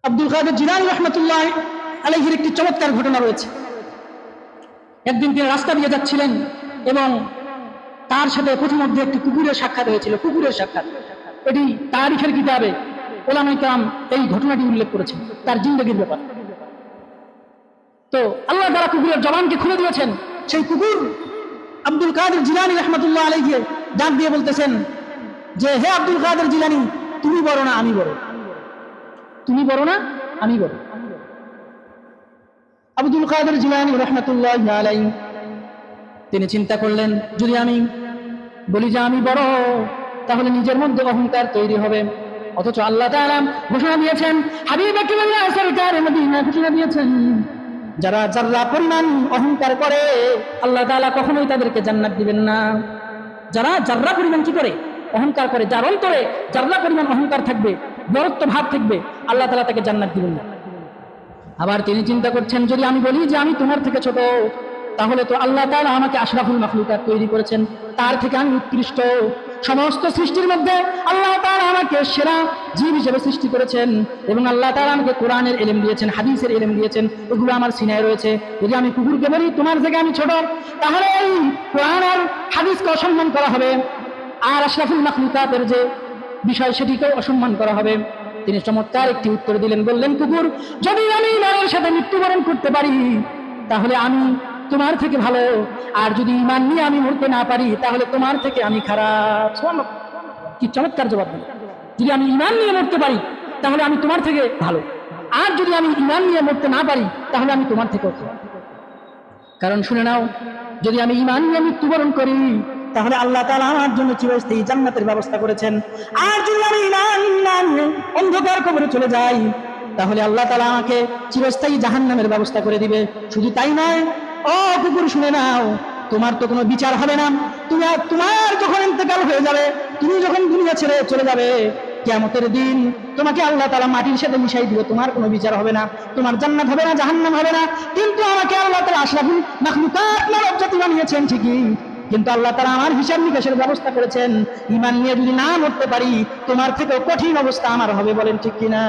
আব্দুল কাদের জিলানী রাহমাতুল্লাহ আলাইহির একটি চমৎকার ঘটনা রয়েছে। একদিন তিনি রাস্তা দিয়ে যাচ্ছিলেন এবং তার সাথে প্রথমধ্যে একটি কুকুরের সাক্ষাৎ হয়েছিল। কুকুরের সাক্ষাৎ, এটি তারিখের কিতাবে ওলামায়ে কেরাম এই ঘটনাটি উল্লেখ করেছেন তার জিন্দেগির ব্যাপার। তো আল্লাহ তাআলা কুকুরের জবানকে খুলে দিয়েছেন। সেই কুকুর আব্দুল কাদের জিলানী রাহমাতুল্লাহ আলাইহি ডাক দিয়ে বলতেছেন যে, হে আব্দুল কাদের জিলানী, তুমি বড় না আমি বড়, তুমি বড় না আমি বড়। আব্দুল কাদের জিলানী রাহমাতুল্লাহ আলাইহি তিনি চিন্তা করলেন, যদি আমি বলি যে আমি বড়, তাহলে নিজের মধ্যে অহংকার তৈরি হবে। অথচ আল্লাহ তাআলা ঘোষণা দিয়েছেন, হাবিব আকরাম সরকার মদিনা ঘোষণা দিয়েছেন, যারা যারা পরিমাণ অহংকার করে আল্লাহ তাআলা কখনোই তাদেরকে জান্নাত দিবেন না। যারা যারা পরিমাণ কি করে অহংকার করে, যার অন্তরে যারা পরিমাণ অহংকার থাকবে, বড়ত্ব ভাব থাকবে, আল্লাহ তাআলা তাকে জান্নাত দিবেন না। আবার তিনি চিন্তা করছেন, যদি আমি বলি যে আমি তোমার থেকে ছোট, তাহলে তো আল্লাহ তাআলা আমাকে আশরাফুল মাখলুকাত তৈরি করেছেন, তার থেকে আমি উৎকৃষ্ট। সমস্ত সৃষ্টির মধ্যে আল্লাহ তাআলা আমাকে সেরা জীব হিসেবে সৃষ্টি করেছেন এবং আল্লাহ তাআলা আমাকে কোরআনের ইলম দিয়েছেন, হাদিসের ইলম দিয়েছেন, এগুলো আমার সিনায় রয়েছে। যদি আমি কুকুরকে বলি তোমার থেকে আমি ছোট, তাহলে এই কোরআন আর হাদিসকে অসম্মান করা হবে, আর আশরাফুল মাখলুকাতের যে বিষয় সেটিকেও অসম্মান করা হবে। তিনি চমৎকার একটি উত্তর দিলেন, বললেন, কুকুর, যদি আমি ইমানের সাথে মৃত্যুবরণ করতে পারি তাহলে আমি তোমার থেকে ভালো, আর যদি ঈমান নিয়ে আমি মরতে না পারি তাহলে তোমার থেকে আমি খারাপ। কি চমৎকার জবাব দিলেন! যদি আমি ঈমান নিয়ে মরতে পারি তাহলে আমি তোমার থেকে ভালো, আর যদি আমি ঈমান নিয়ে মরতে না পারি তাহলে আমি তোমার থেকেও খারাপ। কারণ শুনে নাও, যদি আমি ঈমান নিয়ে মৃত্যুবরণ করি তাহলে আল্লাহ তাআলা আমার জন্য চিরস্থায়ী জান্নাতের ব্যবস্থা করেছেন, আর যদি আমি ঈমান না নিয়ে অন্ধকার কবরে চলে যাই তাহলে আল্লাহ তাআলা আমাকে চিরস্থায়ী জাহান্নামের ব্যবস্থা করে দিবে। শুধু তাই নয়, ও কুকুর, শুনে নাও, তোমার তো কোনো বিচার হবে না। তোমার যখন ইন্তেকাল হয়ে যাবে, তুমি যখন দুনিয়া ছেড়ে চলে যাবে, কিয়ামতের দিন তোমাকে আল্লাহ তাআলা মাটির সাথে মিশাই দিবে, তোমার কোনো বিচার হবে না, তোমার জান্নাত হবে না, জাহান্নাম হবে না। কিন্তু আমাকে আল্লাহ তাআলা আশরাফুল মাখলুকাত মানব জাতি বানিয়েছেন ঠিকই, কিন্তু আল্লাহ তাআলা আমার হিসাব নিকাশের ব্যবস্থা করেছেন। ঈমান নিয়ে যদি না মরতে পারি তোমার থেকেও কঠিন অবস্থা আমার হবে। বলেন ঠিক কিনা?